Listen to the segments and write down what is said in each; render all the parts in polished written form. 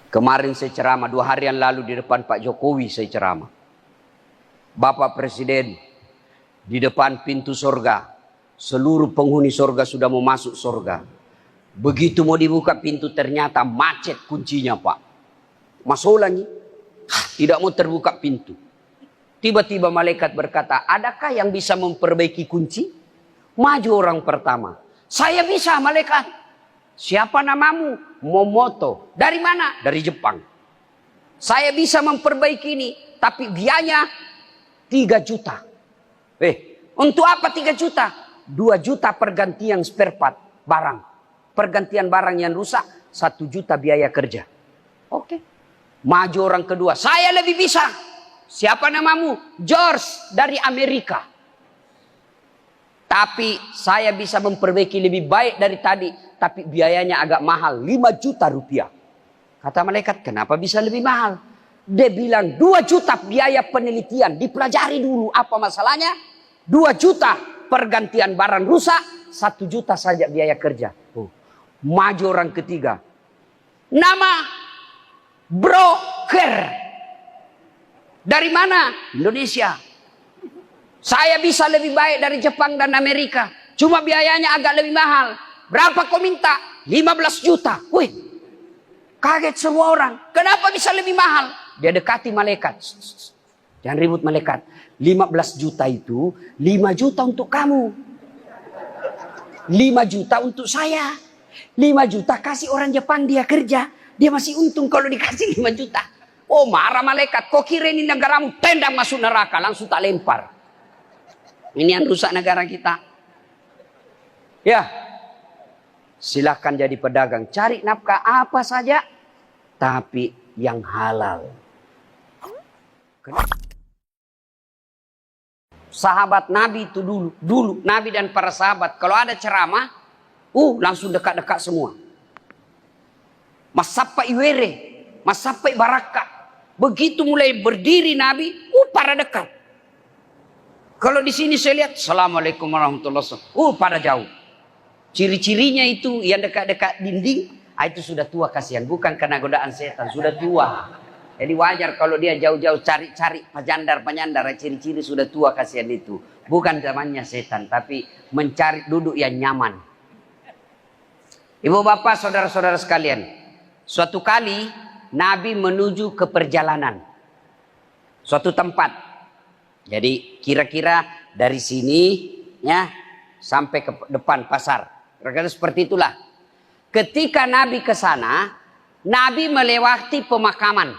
Kemarin saya ceramah, 2 hari yang lalu di depan Pak Jokowi saya ceramah. Bapak Presiden, di depan pintu surga, seluruh penghuni surga sudah mau masuk surga. Begitu mau dibuka pintu ternyata macet kuncinya Pak. Masuk lagi, tidak mau terbuka pintu. Tiba-tiba malaikat berkata, adakah yang bisa memperbaiki kunci? Maju orang pertama. Saya bisa malaikat. Siapa namamu? Momoto. Dari mana? Dari Jepang. Saya bisa memperbaiki ini, tapi biayanya 3 juta. Untuk apa 3 juta? 2 juta pergantian spare part barang. Pergantian barang yang rusak, 1 juta biaya kerja. Oke. Maju orang kedua. Saya lebih bisa. Siapa namamu? George dari Amerika. Tapi saya bisa memperbaiki lebih baik dari tadi. Tapi biayanya agak mahal. 5 juta rupiah. Kata malaikat, kenapa bisa lebih mahal? Dia bilang 2 juta biaya penelitian. Dipelajari dulu apa masalahnya. 2 juta pergantian barang rusak. 1 juta saja biaya kerja. Maju orang ketiga. Nama broker. Dari mana? Indonesia. Saya bisa lebih baik dari Jepang dan Amerika. Cuma biayanya agak lebih mahal. Berapa kau minta? 15 juta. Wih, kaget semua orang. Kenapa bisa lebih mahal? Dia dekati malaikat. Jangan ribut malaikat. 15 juta itu 5 juta untuk kamu. 5 juta untuk saya. 5 juta kasih orang Jepang dia kerja. Dia masih untung kalau dikasih 5 juta. Oh marah malaikat. Kau kira ini negaramu, tendang masuk neraka. Langsung tak lempar. Ini yang rusak negara kita. Ya. Silahkan jadi pedagang. Cari nafkah apa saja. Tapi yang halal. Sahabat Nabi itu dulu Nabi dan para sahabat. Kalau ada ceramah. Langsung dekat-dekat semua. Masapa iwere. Masapa baraka. Begitu mulai berdiri Nabi, pada dekat. Kalau di sini saya lihat, Assalamualaikum warahmatullahi wabarakatuh. Pada jauh. Ciri-cirinya itu yang dekat-dekat dinding, itu sudah tua kasihan. Bukan karena godaan setan, sudah tua. Jadi wajar kalau dia jauh-jauh cari-cari panyandar-panyandar. Ciri-ciri sudah tua kasihan itu. Bukan zamannya setan, tapi mencari duduk yang nyaman. Ibu bapak, saudara-saudara sekalian. Suatu kali Nabi menuju ke perjalanan. Suatu tempat. Jadi kira-kira dari sini ya sampai ke depan pasar. Kira-kira seperti itulah. Ketika Nabi ke sana, Nabi melewati pemakaman.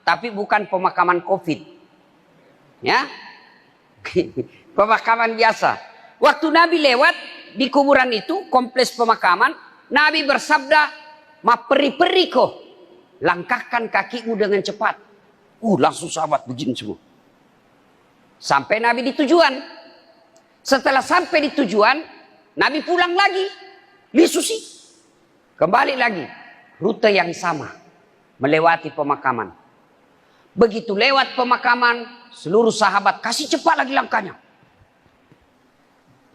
Tapi bukan pemakaman Covid. Ya. Pemakaman biasa. Waktu Nabi lewat di kuburan itu, kompleks pemakaman, Nabi bersabda, "Ma peri-peri kok. Langkahkan kakimu dengan cepat." Langsung sahabat begini semua. Sampai Nabi di tujuan. Setelah sampai di tujuan, Nabi pulang lagi. Lisusi. Kembali lagi. Rute yang sama. Melewati pemakaman. Begitu lewat pemakaman, seluruh sahabat kasih cepat lagi langkahnya.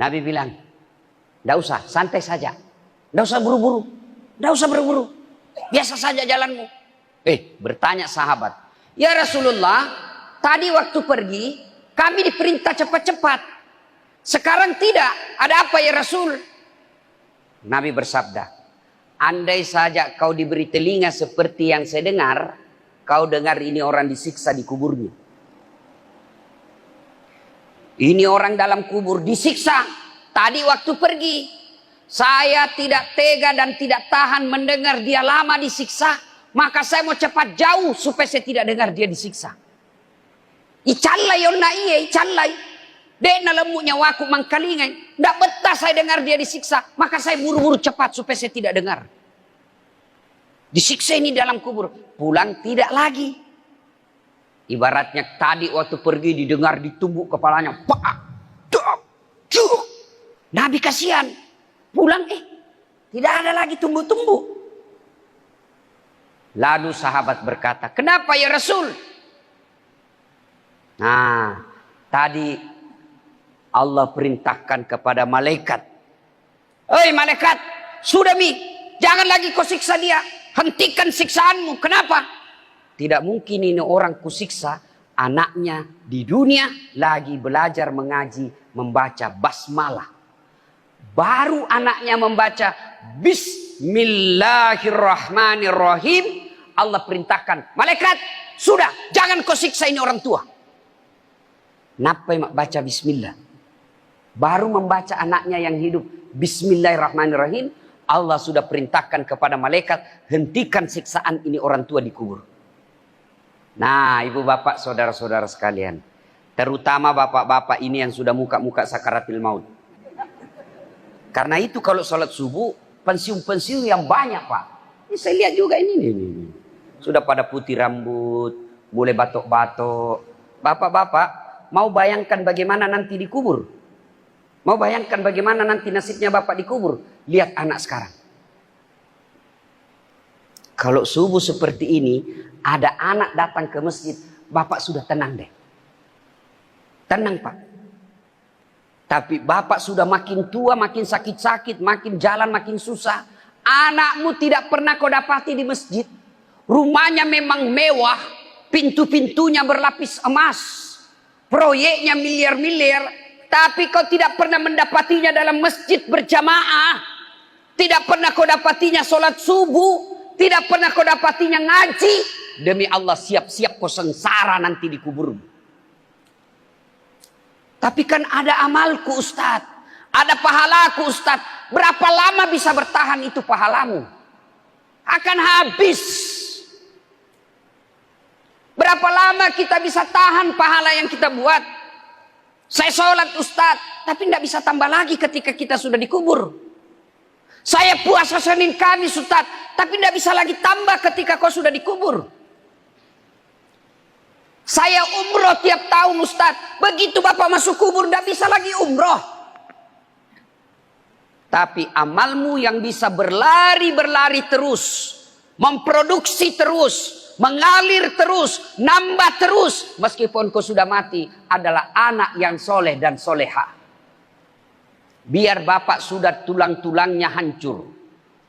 Nabi bilang, "Tidak usah, santai saja. Tidak usah buru-buru. Tidak usah buru-buru. Biasa saja jalanmu." Bertanya sahabat, "Ya Rasulullah, tadi waktu pergi kami diperintah cepat-cepat. Sekarang tidak. Ada apa ya Rasul?" Nabi bersabda, "Andai saja kau diberi telinga seperti yang saya dengar, kau dengar ini orang disiksa di kuburnya. Ini orang dalam kubur disiksa. Tadi waktu pergi, saya tidak tega dan tidak tahan mendengar dia lama disiksa. Maka saya mau cepat jauh supaya saya tidak dengar dia disiksa. Icalai yonna iye, icalai. Dena lemuknya waku mangkalingai. Tidak betah saya dengar dia disiksa. Maka saya buru-buru cepat supaya saya tidak dengar. Disiksa ini dalam kubur. Pulang tidak lagi. Ibaratnya tadi waktu pergi didengar ditumbuk kepalanya. Nabi kasihan. Pulang tidak ada lagi tumbuk-tumbuk. Lalu sahabat berkata, "Kenapa ya Rasul?" Tadi Allah perintahkan kepada malaikat. "Hei malaikat, sudah mi, jangan lagi kau siksa dia. Hentikan siksaanmu. Kenapa? Tidak mungkin ini orang kusiksa anaknya di dunia lagi belajar mengaji, membaca basmalah. Baru anaknya membaca Bismillahirrahmanirrahim. Allah perintahkan, malaikat, sudah, jangan kau siksa ini orang tua. Kenapa mak baca bismillah? Baru membaca anaknya yang hidup Bismillahirrahmanirrahim, Allah sudah perintahkan kepada malaikat, hentikan siksaan ini orang tua dikubur. Nah, ibu bapak, saudara-saudara sekalian, terutama bapak-bapak ini yang sudah muka-muka sakaratil maut. Karena itu kalau sholat subuh, pensiun-pensiun yang banyak, Pak. Ini saya lihat juga ini. Sudah pada putih rambut, mulai batok-batok. Bapak-bapak, mau bayangkan bagaimana nanti dikubur? Mau bayangkan bagaimana nanti nasibnya bapak dikubur? Lihat anak sekarang. Kalau subuh seperti ini, ada anak datang ke masjid, bapak sudah tenang deh. Tenang, Pak. Tapi bapak sudah makin tua, makin sakit-sakit, makin jalan makin susah. Anakmu tidak pernah kau dapati di masjid. Rumahnya memang mewah, pintu-pintunya berlapis emas, proyeknya miliar-miliar, tapi kau tidak pernah mendapatinya dalam masjid berjamaah. Tidak pernah kau dapatinya sholat subuh, tidak pernah kau dapatinya ngaji. Demi Allah, siap-siap kau sengsara nanti di kuburmu. Tapi kan ada amalku, Ustadz. Ada pahalaku, Ustadz. Berapa lama bisa bertahan itu pahalamu? Akan habis. Berapa lama kita bisa tahan pahala yang kita buat? Saya sholat, Ustadz. Tapi tidak bisa tambah lagi ketika kita sudah dikubur. Saya puasa Senin Kamis, Ustadz. Tapi tidak bisa lagi tambah ketika kau sudah dikubur. Saya umroh tiap tahun, Ustadz. Begitu bapak masuk kubur, tidak bisa lagi umroh. Tapi amalmu yang bisa berlari-berlari terus, memproduksi terus, mengalir terus, nambah terus, meskipun kau sudah mati, adalah anak yang soleh dan soleha. Biar bapak sudah tulang-tulangnya hancur,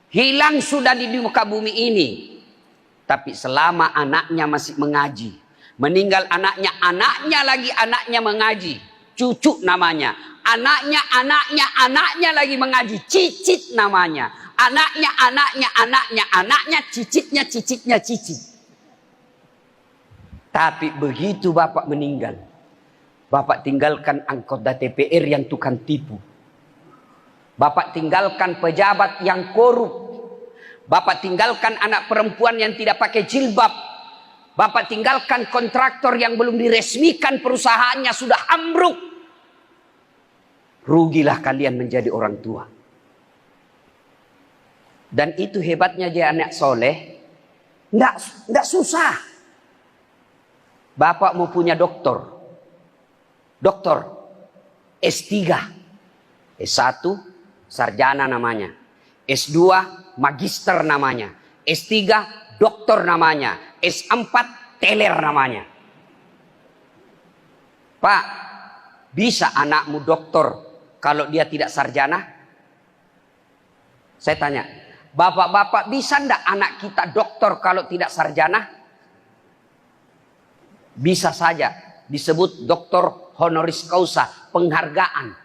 hilang sudah di muka bumi ini, tapi selama anaknya masih mengaji, meninggal anaknya, anaknya mengaji, cucu namanya, anaknya lagi mengaji, cicit namanya, anaknya, cicitnya, cicit. Tapi begitu bapak meninggal, bapak tinggalkan anggota DPR yang tukang tipu, bapak tinggalkan pejabat yang korup, bapak tinggalkan anak perempuan yang tidak pakai jilbab, bapak tinggalkan kontraktor yang belum diresmikan perusahaannya sudah ambruk. Rugilah kalian menjadi orang tua. Dan itu hebatnya dia anak soleh. Nggak susah. Bapak mau punya doktor. Doktor. S3. S1 sarjana namanya. S2 magister namanya. S3 doktor namanya. S4 teler namanya. Pak, bisa anakmu doktor kalau dia tidak sarjana? Saya tanya, bapak-bapak bisa enggak anak kita doktor kalau tidak sarjana? Bisa saja, disebut doktor honoris causa, penghargaan.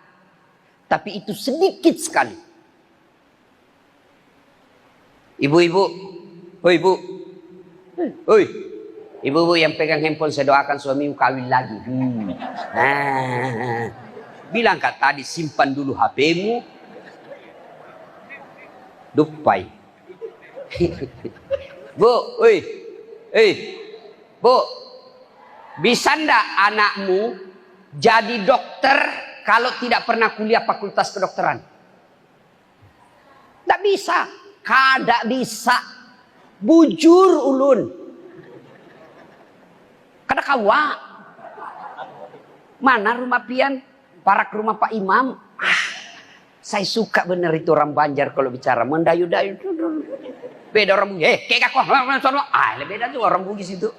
Tapi itu sedikit sekali. Ibu-ibu, oh ibu, oi, ibu-ibu yang pegang handphone, saya doakan suamimu kawin lagi. Nah, bilang kak tadi simpan dulu HP-mu. Dupai. Bu, oi, bu, bisa ndak anakmu jadi dokter kalau tidak pernah kuliah fakultas kedokteran? Tidak bisa, kada bisa. Bujur ulun. Kada kawa. Mana rumah pian? Parak rumah Pak Imam. Saya suka bener itu orang Banjar kalau bicara. Mendayu-dayu. Beda orang Bugis. Kayak aku. Beda tuh orang Bugis itu.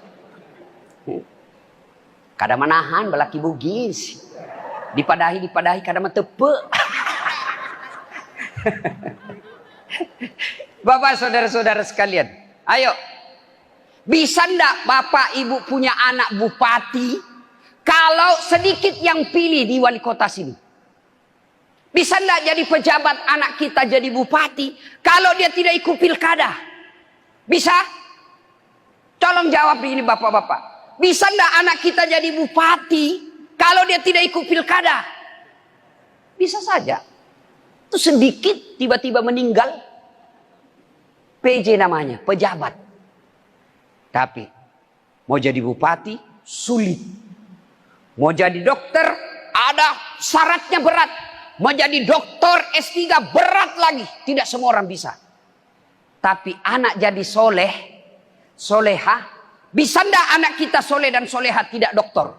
Kada manahan balaki Bugis. Dipadahi kada metepe. Bapak saudara-saudara sekalian. Ayo. Bisa ndak bapak ibu punya anak bupati kalau sedikit yang pilih di wali kota sini? Bisa ndak jadi pejabat anak kita jadi bupati kalau dia tidak ikut pilkada? Bisa? Tolong jawab ini bapak-bapak. Bisa ndak anak kita jadi bupati kalau dia tidak ikut pilkada? Bisa saja. Itu sedikit tiba-tiba meninggal. PJ namanya, pejabat. Tapi mau jadi bupati sulit. Mau jadi dokter ada syaratnya berat. Mau jadi dokter S3 berat lagi. Tidak semua orang bisa. Tapi anak jadi soleh, soleha. Bisa ndak anak kita soleh dan soleha tidak dokter?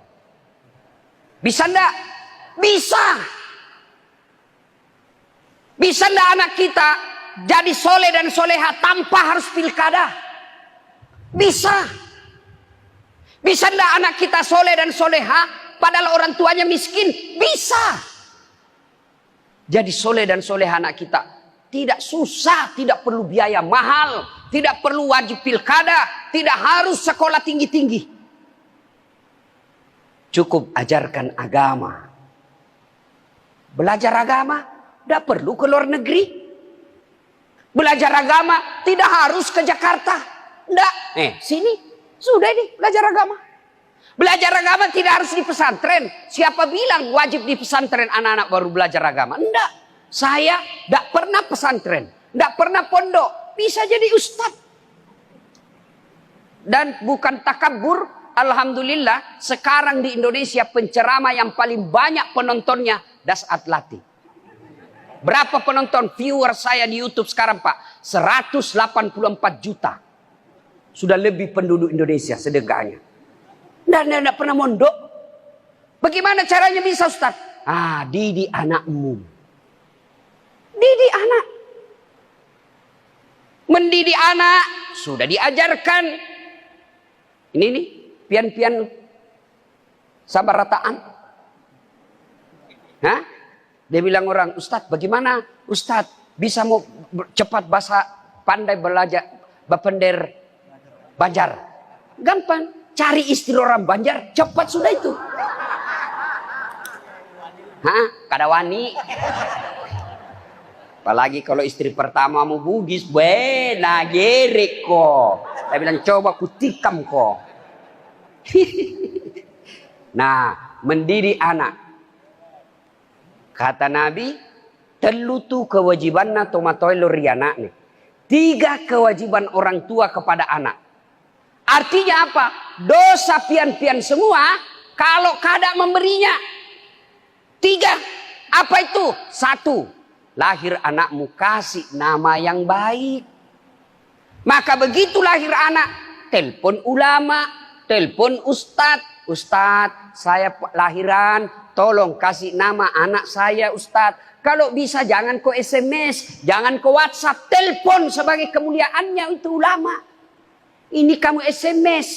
Bisa ndak? Bisa. Bisa ndak anak kita jadi soleh dan soleha tanpa harus pilkada? Bisa. Bisa ndak anak kita soleh dan soleha padahal orang tuanya miskin? Bisa. Jadi soleh dan soleha anak kita tidak susah, tidak perlu biaya mahal, tidak perlu wajib pilkada, tidak harus sekolah tinggi-tinggi. Cukup ajarkan agama. Belajar agama tidak perlu ke luar negeri. Belajar agama tidak harus ke Jakarta. Enggak. Sini. Sudah ini belajar agama. Belajar agama tidak harus di pesantren. Siapa bilang wajib di pesantren anak-anak baru belajar agama? Enggak. Saya enggak pernah pesantren. Enggak pernah pondok. Bisa jadi ustadz. Dan bukan takabur. Alhamdulillah sekarang di Indonesia penceramah yang paling banyak penontonnya Dasat Latif. Berapa penonton viewer saya di YouTube sekarang Pak? 184 juta. Sudah lebih penduduk Indonesia sedekahnya. Dan tidak pernah mondok. Bagaimana caranya bisa Ustaz? Didik anakmu. Didik anak. Mendidik anak sudah diajarkan. Ini nih, pian-pian sabar rataan. Hah? Dia bilang orang, Ustadz bagaimana Ustadz bisa mau cepat bahasa pandai belajar bapender Banjar? Gampang, cari istri orang Banjar, cepat sudah itu. Kada wani. Apalagi kalau istri pertama mau Bugis, gerek kok. Dia bilang coba kutikam kok. Nah, mendidik anak. Kata Nabi, telutu kewajibanna tomatoilo riana nih. 3 kewajiban orang tua kepada anak. Artinya apa? Dosa pian-pian semua kalau kada memberinya. 3. Apa itu? 1. Lahir anakmu kasih nama yang baik. Maka begitu lahir anak, telepon ulama, telepon ustadz. Ustadz, saya lahiran, tolong kasih nama anak saya Ustadz. Kalau bisa jangan ke SMS, jangan ke WhatsApp, telepon sebagai kemuliaannya itu ulama. Ini kamu SMS.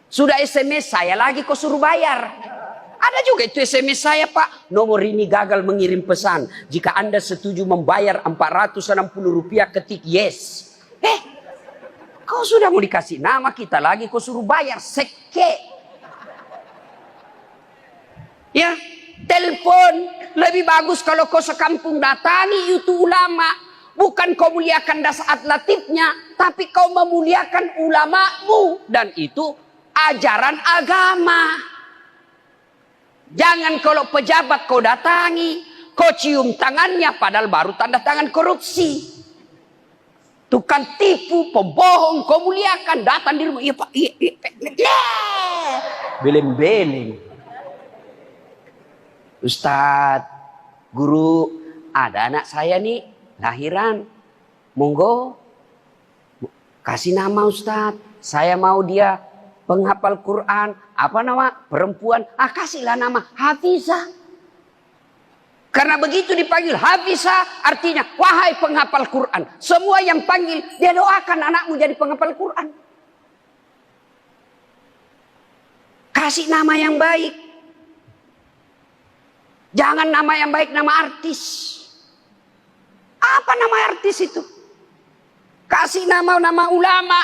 Sudah SMS saya lagi kau suruh bayar. Ada juga itu SMS saya Pak. Nomor ini gagal mengirim pesan. Jika Anda setuju membayar Rp460 ketik yes. Kau sudah mau dikasih nama kita lagi kau suruh bayar. Seke. Ya, telepon lebih bagus kalau kau sekampung datangi itu ulama. Bukan kau muliakan Dasat Latifnya, tapi kau memuliakan ulamamu. Dan itu ajaran agama. Jangan kalau pejabat kau datangi, kau cium tangannya padahal baru tanda tangan korupsi. Tukang tipu, pembohong, kau muliakan, datang di rumah. Iya Pak, beleng-beleng. Ustadz, guru, ada anak saya nih lahiran. Monggo, kasih nama Ustadz. Saya mau dia penghafal Quran. Apa nama? Perempuan. Kasihlah nama Hafizah. Karena begitu dipanggil Hafizah, artinya wahai penghafal Quran. Semua yang panggil, dia doakan anakmu jadi penghafal Quran. Kasih nama yang baik. Jangan nama yang baik nama artis. Apa nama artis itu? Kasih nama-nama ulama.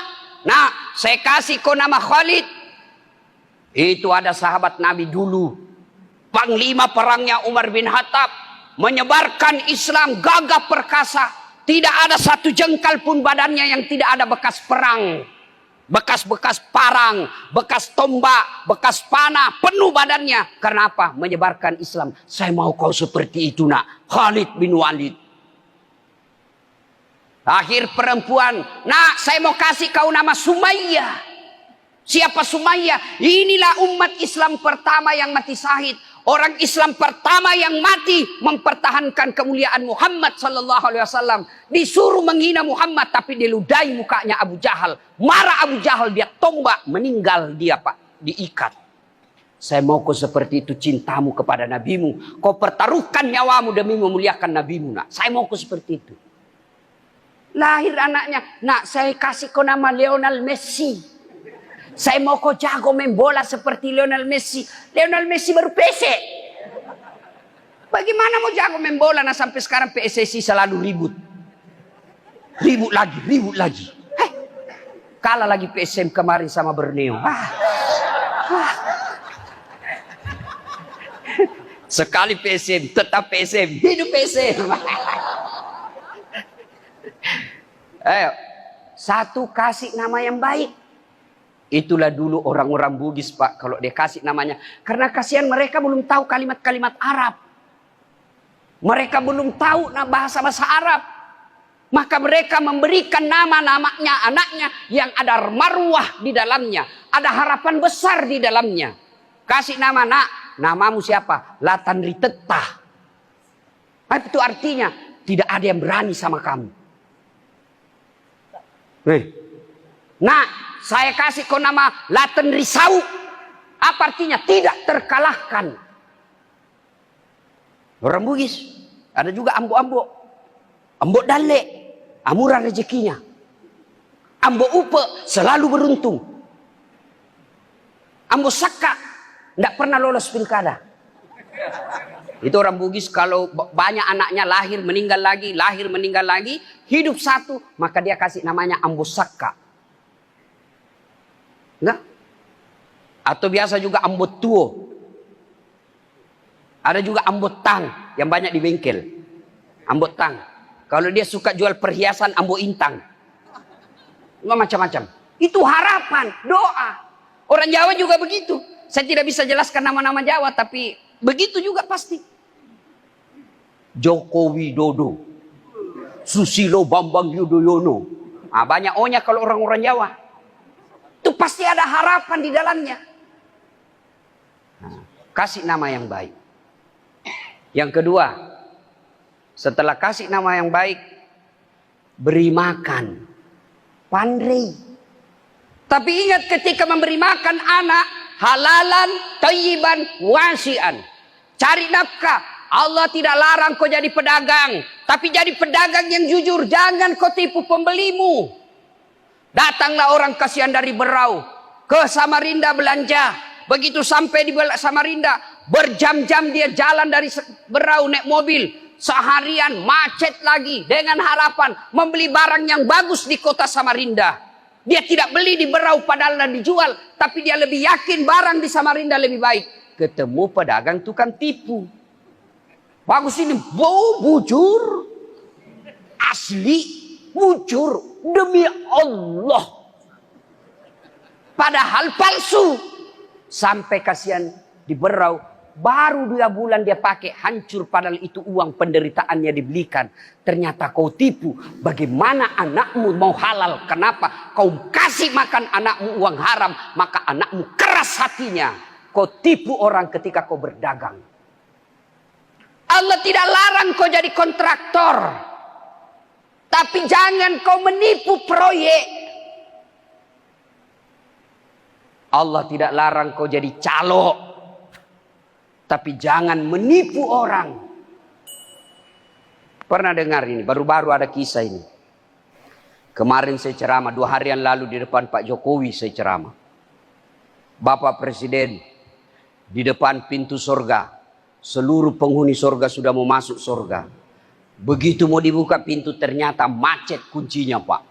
Nah, saya kasih kau nama Khalid. Itu ada sahabat Nabi dulu. Panglima perangnya Umar bin Khattab. Menyebarkan Islam gagah perkasa. Tidak ada satu jengkal pun badannya yang tidak ada bekas perang. Bekas-bekas parang, bekas tombak, bekas panah, penuh badannya. Karena apa? Menyebarkan Islam. Saya mau kau seperti itu nak. Khalid bin Walid. Akhir perempuan. Nak, saya mau kasih kau nama Sumayyah. Siapa Sumayyah? Inilah umat Islam pertama yang mati syahid. Orang Islam pertama yang mati mempertahankan kemuliaan Muhammad sallallahu alaihi wasallam. Disuruh menghina Muhammad tapi diludahi mukanya Abu Jahal. Marah Abu Jahal, dia tombak, meninggal dia Pak, diikat. Saya mau kau seperti itu cintamu kepada nabimu. Kau pertaruhkan nyawamu demi memuliakan nabimu nak. Saya mau kau seperti itu. Lahir anaknya, nak saya kasih kau nama Lionel Messi. Saya mau kau jago main bola seperti Lionel Messi. Lionel Messi baru PC. Bagaimana mau jago main bola? Nah sampai sekarang PSSI selalu ribut. Ribut lagi. Kalah lagi PSM kemarin sama Borneo. Sekali PSM, tetap PSM. Hidup PSM. Ayo, satu kasih nama yang baik. Itulah dulu orang-orang Bugis Pak, kalau dia kasih namanya. Karena kasihan mereka belum tahu kalimat-kalimat Arab. Mereka belum tahu bahasa-bahasa Arab. Maka mereka memberikan nama-namanya anaknya yang ada marwah di dalamnya. Ada harapan besar di dalamnya. Kasih nama, nak, namamu siapa? Latan Ritetah. Apa itu artinya? Tidak ada yang berani sama kamu. Nah, saya kasih kau nama Latan Risau. Apa artinya? Tidak terkalahkan. Orang Bugis. Ada juga Ambo-Ambo. Ambo Dale. Murah rezekinya. Ambo Upe. Selalu beruntung. Ambo Saka. Tidak pernah lolos pilkada. Itu orang Bugis kalau banyak anaknya lahir meninggal lagi. Hidup satu. Maka dia kasih namanya Ambo Saka. Enggak? Atau biasa juga ambot tuo. Ada juga ambot tang yang banyak di bengkel. Ambot tang. Kalau dia suka jual perhiasan, ambot intang. Macam-macam. Itu harapan, doa. Orang Jawa juga begitu. Saya tidak bisa jelaskan nama-nama Jawa, tapi begitu juga pasti. Joko Widodo, Susilo Bambang Yudhoyono. Nah, banyak O-nya kalau orang-orang Jawa. Itu pasti ada harapan di dalamnya. Nah, kasih nama yang baik. Yang kedua, setelah kasih nama yang baik, beri makan. Pandai. Tapi ingat ketika memberi makan anak, halalan, thayyiban, wasi'an. Cari nafkah. Allah tidak larang kau jadi pedagang. Tapi jadi pedagang yang jujur. Jangan kau tipu pembelimu. Datanglah orang kasihan dari Berau ke Samarinda belanja. Begitu sampai di Samarinda, berjam-jam dia jalan dari Berau naik mobil. Seharian macet lagi dengan harapan membeli barang yang bagus di kota Samarinda. Dia tidak beli di Berau padahal dijual, tapi dia lebih yakin barang di Samarinda lebih baik. Ketemu pedagang tukang tipu. Bagus ini, bujur, asli, bujur. Demi Allah. Padahal palsu. Sampai kasihan di Berau. Baru 2 bulan dia pakai. Hancur padahal itu uang penderitaannya dibelikan. Ternyata kau tipu. Bagaimana anakmu mau halal? Kenapa? Kau kasih makan anakmu uang haram. Maka anakmu keras hatinya. Kau tipu orang ketika kau berdagang. Allah tidak larang kau jadi kontraktor. Tapi jangan kau menipu proyek. Allah tidak larang kau jadi calo. Tapi jangan menipu orang. Pernah dengar ini? Baru-baru ada kisah ini. Kemarin saya ceramah. 2 hari yang lalu di depan Pak Jokowi saya ceramah. Bapak Presiden. Di depan pintu surga. Seluruh penghuni surga sudah mau masuk surga. Begitu mau dibuka pintu ternyata macet kuncinya Pak.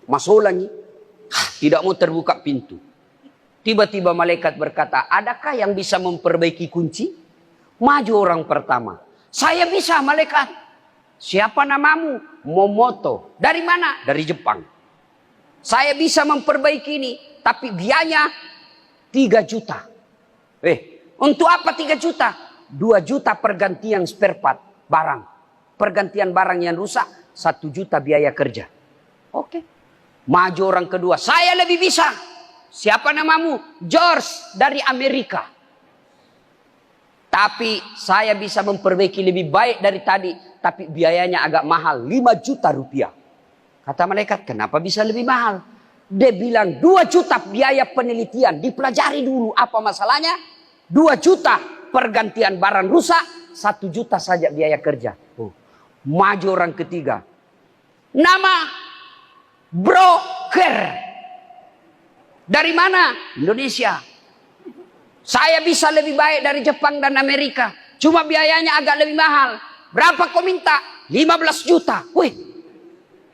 Masuk lagi. Tidak mau terbuka pintu. Tiba-tiba malaikat berkata, adakah yang bisa memperbaiki kunci? Maju orang pertama. Saya bisa, malaikat. Siapa namamu? Momoto. Dari mana? Dari Jepang. Saya bisa memperbaiki ini, tapi biayanya 3 juta. Untuk apa 3 juta? 2 juta pergantian spare part barang. Pergantian barang yang rusak, 1 juta biaya kerja. Oke. Maju orang kedua. Saya lebih bisa. Siapa namamu? George dari Amerika. Tapi saya bisa memperbaiki lebih baik dari tadi. Tapi biayanya agak mahal. 5 juta rupiah. Kata malaikat, kenapa bisa lebih mahal? Dia bilang 2 juta biaya penelitian. Dipelajari dulu apa masalahnya. 2 juta pergantian barang rusak. 1 juta saja biaya kerja. Maju orang ketiga. Nama broker. Dari mana? Indonesia. Saya bisa lebih baik dari Jepang dan Amerika. Cuma biayanya agak lebih mahal. Berapa kau minta? 15 juta. Wih,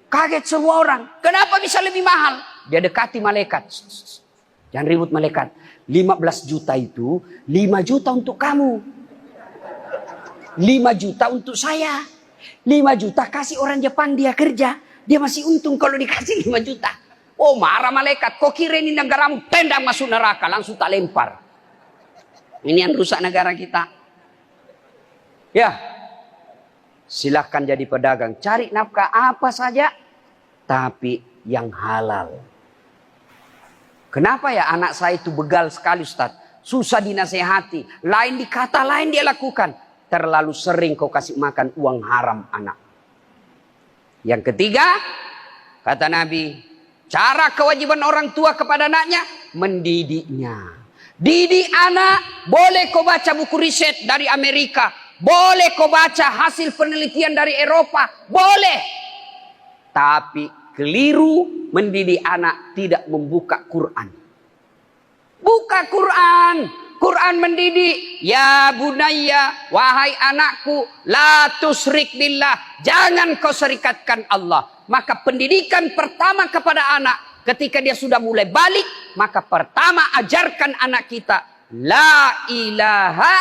kaget semua orang. Kenapa bisa lebih mahal? Dia dekati malaikat. Jangan ribut malaikat. 15 juta itu 5 juta untuk kamu. 5 juta untuk saya. 5 juta kasih orang Jepang dia kerja. Dia masih untung kalau dikasih 5 juta. Oh, marah malaikat. Kau kira ini negaramu, tendang masuk neraka. Langsung tak lempar. Ini yang rusak negara kita. Ya. Silahkan jadi pedagang. Cari nafkah apa saja. Tapi yang halal. Kenapa ya anak saya itu begal sekali, Ustaz? Susah dinasehati. Lain dikata, lain dia lakukan. Terlalu sering kau kasih makan uang haram anak. Yang ketiga, kata Nabi, cara kewajiban orang tua kepada anaknya, mendidiknya. Didik anak, boleh kau baca buku riset dari Amerika. Boleh kau baca hasil penelitian dari Eropa. Boleh. Tapi keliru mendidik anak tidak membuka Quran. Buka Quran. Quran mendidik. Ya bunayya, wahai anakku, la tusrik billah. Jangan kau serikatkan Allah. Maka pendidikan pertama kepada anak. Ketika dia sudah mulai balik, maka pertama ajarkan anak kita. La ilaha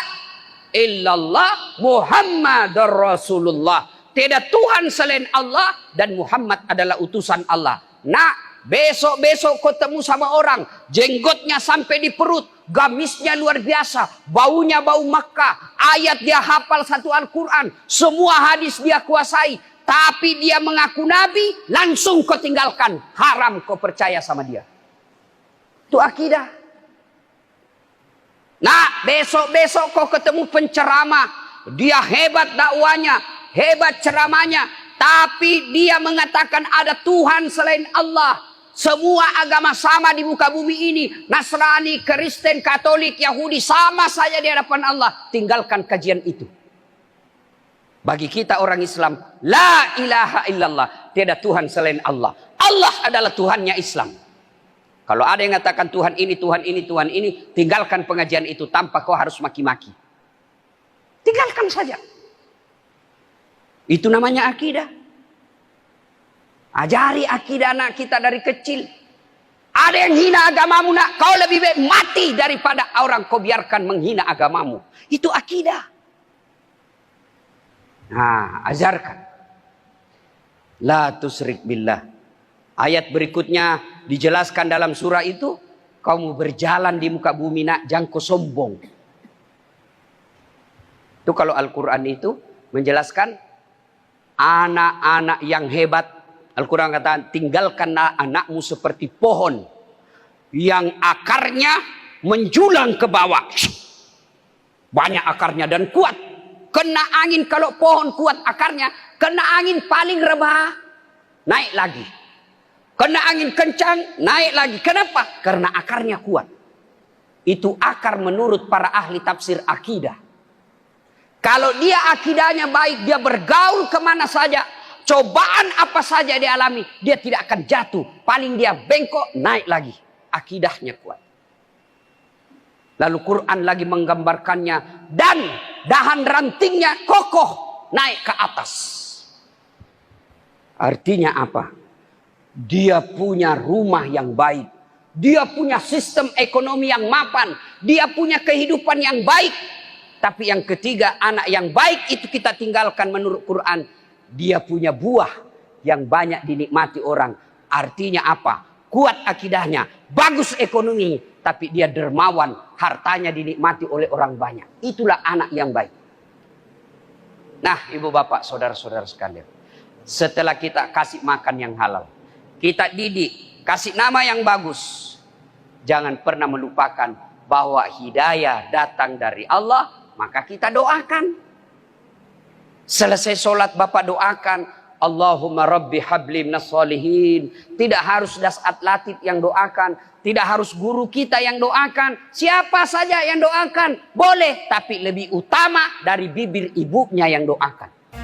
illallah Muhammadur Rasulullah. Tidak Tuhan selain Allah dan Muhammad adalah utusan Allah. Nak, besok-besok ketemu sama orang. Jenggotnya sampai di perut. Gamisnya luar biasa. Baunya bau Makkah. Ayat dia hafal satu Al-Quran. Semua hadis dia kuasai. Tapi dia mengaku nabi, langsung kau tinggalkan. Haram kau percaya sama dia. Itu akidah. Nah, besok-besok kau ketemu penceramah. Dia hebat dakwanya, hebat ceramahnya. Tapi dia mengatakan ada Tuhan selain Allah. Semua agama sama di muka bumi ini. Nasrani, Kristen, Katolik, Yahudi sama saja di hadapan Allah. Tinggalkan kajian itu. Bagi kita orang Islam, la ilaha illallah, tiada Tuhan selain Allah. Allah adalah Tuhannya Islam. Kalau ada yang mengatakan Tuhan ini, Tuhan ini, Tuhan ini, tinggalkan pengajian itu tanpa kau harus maki-maki. Tinggalkan saja. Itu namanya akidah. Ajari akidah anak kita dari kecil. Ada yang hina agamamu, nak, kau lebih baik mati daripada orang kau biarkan menghina agamamu. Itu akidah. Nah, ajarkan. La tusrik billah. Ayat berikutnya dijelaskan dalam surah itu. Kamu berjalan di muka bumi, nak, jangan kau sombong. Itu kalau Al-Quran itu menjelaskan anak-anak yang hebat. Al-Quran kata, tinggalkanlah anakmu seperti pohon yang akarnya menjulang ke bawah. Banyak akarnya dan kuat. Kena angin, kalau pohon kuat akarnya, kena angin paling rebah, naik lagi. Kena angin kencang, naik lagi. Kenapa? Karena akarnya kuat. Itu akar menurut para ahli tafsir akidah. Kalau dia akidahnya baik, dia bergaul kemana saja, cobaan apa saja dia alami, dia tidak akan jatuh. Paling dia bengkok, naik lagi. Akidahnya kuat. Lalu Quran lagi menggambarkannya. Dan dahan rantingnya kokoh naik ke atas. Artinya apa? Dia punya rumah yang baik. Dia punya sistem ekonomi yang mapan. Dia punya kehidupan yang baik. Tapi yang ketiga, anak yang baik itu kita tinggalkan menurut Quran. Dia punya buah yang banyak dinikmati orang. Artinya apa? Kuat akidahnya, bagus ekonomi, tapi dia dermawan, hartanya dinikmati oleh orang banyak. Itulah anak yang baik. Nah, ibu bapak, saudara-saudara sekalian, setelah kita kasih makan yang halal, kita didik, kasih nama yang bagus, jangan pernah melupakan bahwa hidayah datang dari Allah, maka kita doakan. Selesai sholat bapak doakan, Allahumma rabbi habli minas sholihin. Tidak harus Dasat Latif yang doakan. Tidak harus guru kita yang doakan. Siapa saja yang doakan boleh. Tapi lebih utama dari bibir ibunya yang doakan.